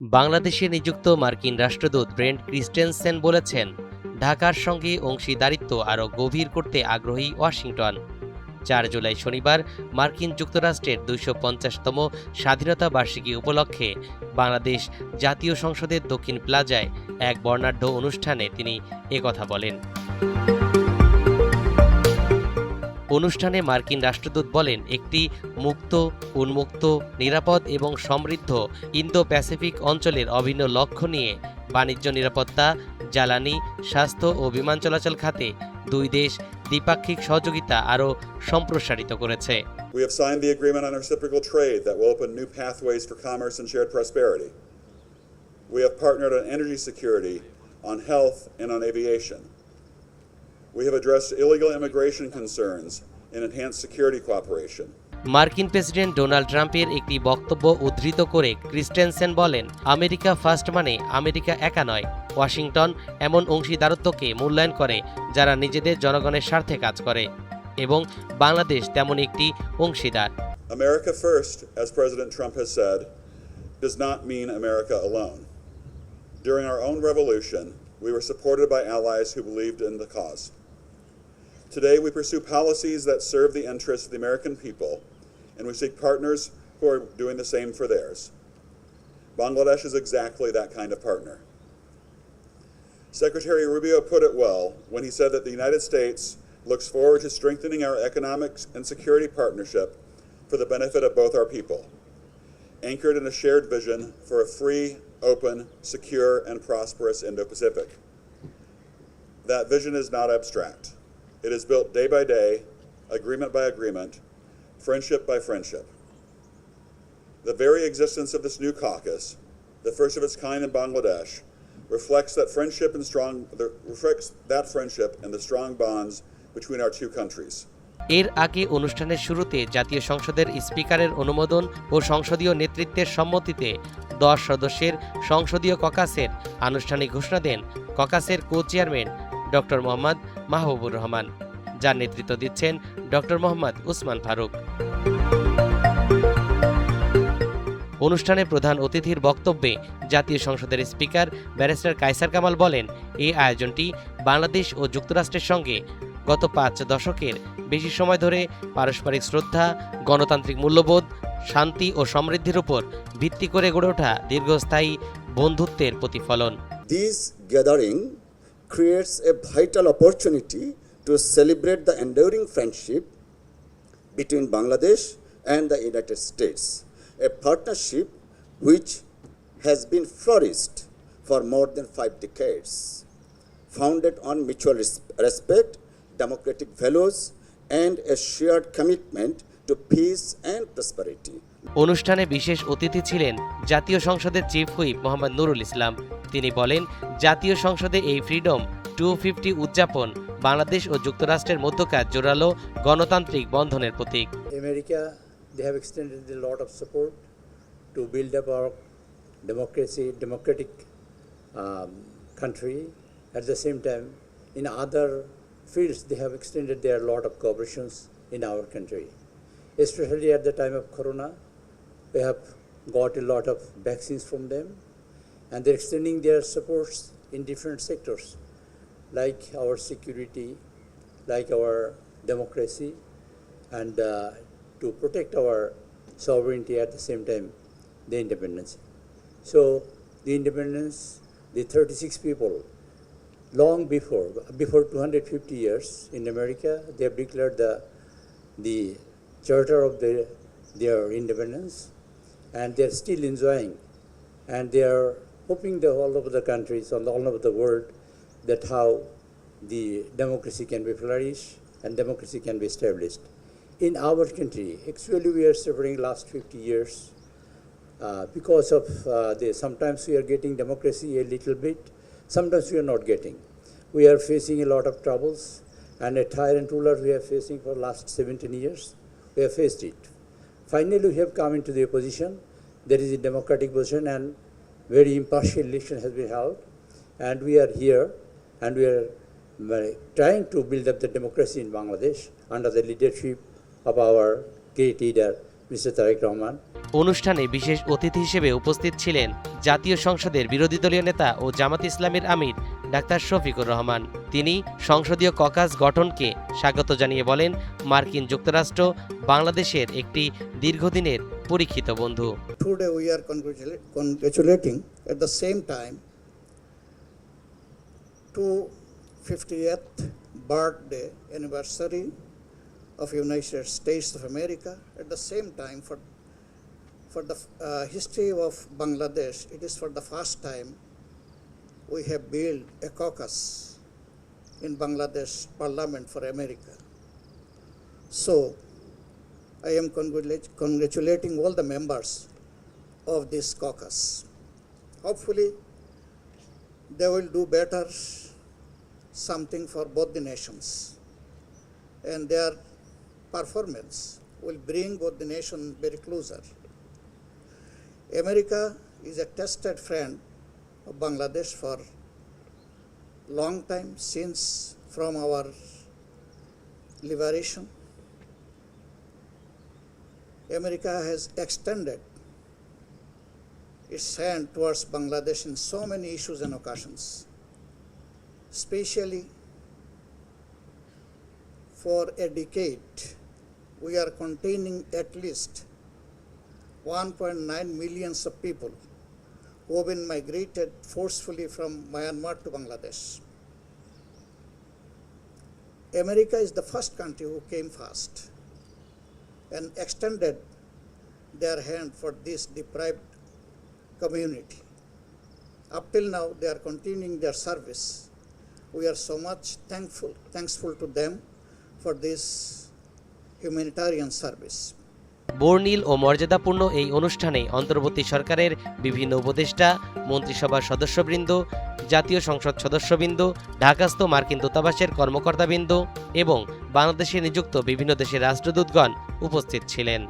বাংলাদেশে নিযুক্ত মার্কিন রাষ্ট্রদূত ব্রেন্ট ক্রিস্টেনসেন বলেছেন, ঢাকার সঙ্গে অংশীদারিত্ব আরও গভীর করতে আগ্রহী ওয়াশিংটন। ৪ জুলাই শনিবার মার্কিন যুক্তরাষ্ট্রের ২৫০তম স্বাধীনতা বার্ষিকী উপলক্ষে বাংলাদেশ জাতীয় সংসদের দক্ষিণ প্লাজায় এক বর্ণাঢ্য অনুষ্ঠানে তিনি একথা বলেন। অনুষ্ঠানে মার্কিন রাষ্ট্রদূত বলেন, একটি মুক্ত, উন্মুক্ত, নিরাপদ এবং সমৃদ্ধ ইন্দো প্যাসিফিক অঞ্চলের অভিন্ন লক্ষ্য নিয়ে বাণিজ্য, নিরাপত্তা, জ্বালানি, স্বাস্থ্য ও বিমান চলাচল খাতে দুই দেশ দ্বিপাক্ষিক সহযোগিতা আরও সম্প্রসারিত করেছে। We have signed the agreement on reciprocal trade that will open new pathways for commerce and shared prosperity. We have partnered on energy security, on health, and on aviation. We have addressed illegal immigration concerns and enhanced security cooperation. মার্কিন president Donald ট্রাম্পের একটি বক্তব্য উদ্ধৃত করে Christensen বলেন, America first মানে America একা নয়। ওয়াশিংটন এমন অংশীদারত্বকে মূল্যায়ন করে যারা নিজেদের জনগণের স্বার্থে কাজ করে, এবং বাংলাদেশ তেমন একটি অংশীদার। America first, as President Trump has said, does not mean America alone. During our own revolution, we were supported by allies who believed in the cause. Today, we pursue policies that serve the interests of the American people, and we seek partners who are doing the same for theirs. Bangladesh is exactly that kind of partner. Secretary Rubio put it well when he said that the United States looks forward to strengthening our economic and security partnership for the benefit of both our people, anchored in a shared vision for a free, open, secure, and prosperous Indo-Pacific. That vision is not abstract. It is built day by day, agreement by agreement, friendship by friendship. The very existence of this new caucus, the first of its kind in Bangladesh, reflects that friendship and the strong bonds between our two countries. এর আগে অনুষ্ঠানের শুরুতে জাতীয় সংসদের স্পিকারের অনুমোদন ও সংসদীয় নেতৃত্বের সম্মতিতে 10 সদস্যের সংসদীয় ককাসের আনুষ্ঠানিক ঘোষণা দেন ককাসের কো-চেয়ারম্যান ডক্টর মোহাম্মদ মাহবুবুর রহমান, যার নেতৃত্ব দিচ্ছেন ডক্টর মোহাম্মদ উসমান ফারুক। অনুষ্ঠানে প্রধান অতিথির বক্তব্যে জাতীয় সংসদের স্পিকার ব্যারিস্টার কায়সার কামাল বলেন, এই আয়োজনটি বাংলাদেশ ও যুক্তরাষ্ট্রের সঙ্গে গত 5 দশকের বেশি সময় ধরে পারস্পরিক শ্রদ্ধা, গণতান্ত্রিক মূল্যবোধ, শান্তি ও সমৃদ্ধির উপর ভিত্তি করে গড়ে ওঠা দীর্ঘস্থায়ী বন্ধুত্বের প্রতিফলন। This gathering creates a vital opportunity to celebrate the enduring friendship between Bangladesh and the United States, a partnership which has been flourished for more than 5 decades, founded on mutual respect, democratic values, and a shared commitment to peace and prosperity. অনুষ্ঠানে বিশেষ অতিথি ছিলেন জাতীয় সংসদের chief whip Mohammad Nurul Islam. তিনি বলেন, জাতীয় সংসদে এই ফ্রিডম 250 উদযাপন বাংলাদেশ ও যুক্তরাষ্ট্রের মধ্যকার জোরালো গণতান্ত্রিক বন্ধনের প্রতীক। America, they have extended a lot of support to build up our democratic country. At the same time, in other fields, they have extended their lot of cooperations in our country. Especially at the time of Corona, we have got a lot of vaccines from them, and they're extending their supports in different sectors, like our security, like our democracy, and to protect our sovereignty at the same time, the independence. So the independence, the 36 people, long before 250 years in America, they have declared the charter of their independence, and they are still enjoying, and they are hoping that all over the countries, all over the world, that how the democracy can be flourished and democracy can be established. In our country, actually we are suffering last 50 years because of sometimes we are getting democracy a little bit, sometimes we are not getting. We are facing a lot of troubles, and a tyrant ruler we are facing for last 17 years. We have faced it. Finally, we have come into the opposition. There is a democratic position, and very impartial election has been held, and we are here, and we are trying to build up the democracy in Bangladesh under the leadership of our great leader, Mr. Tariq Rahman. অনুষ্ঠানে বিশেষ অতিথি হিসেবে উপস্থিত ছিলেন জাতীয় সংসদের বিরোধী দলীয় নেতা ও জামাত ইসলামীর আমির ডাক্তার শফিকুর রহমান। তিনি সংসদীয় ককাস গঠনকে স্বাগত জানিয়ে বলেন, মার্কিন যুক্তরাষ্ট্র বাংলাদেশের একটি দীর্ঘদিনের পরীক্ষিত বন্ধু। Today we are congratulating at the same time to 50th birthday anniversary of United States of America. At the same time, for the history of Bangladesh, it is for the first time we have built a caucus in Bangladesh Parliament for America. So I am congratulating all the members of this caucus. Hopefully, they will do better something for both the nations, and their performance will bring both the nations very closer. America is a tested friend of Bangladesh for long time, since from our liberation. America has extended its hand towards Bangladesh in so many issues and occasions. Especially for a decade, we are containing at least 1.9 million of people who have been migrated forcefully from Myanmar to Bangladesh. America is the first country who came first and extended their hand for this deprived community. Up till now, they are continuing their service. We are so much thankful to them for this humanitarian service. বর্ণিল ও মর্যাদাপূর্ণ এই অনুষ্ঠানে অন্তর্বর্তী সরকারের বিভিন্ন উপদেষ্টা, মন্ত্রিসভার সদস্যবৃন্দ, জাতীয় সংসদ সদস্যবৃন্দ, ঢাকাস্থ মার্কিন দূতাবাসের কর্মকর্তাবৃন্দ এবং বাংলাদেশে নিযুক্ত বিভিন্ন দেশের রাষ্ট্রদূতগণ উপস্থিত ছিলেন।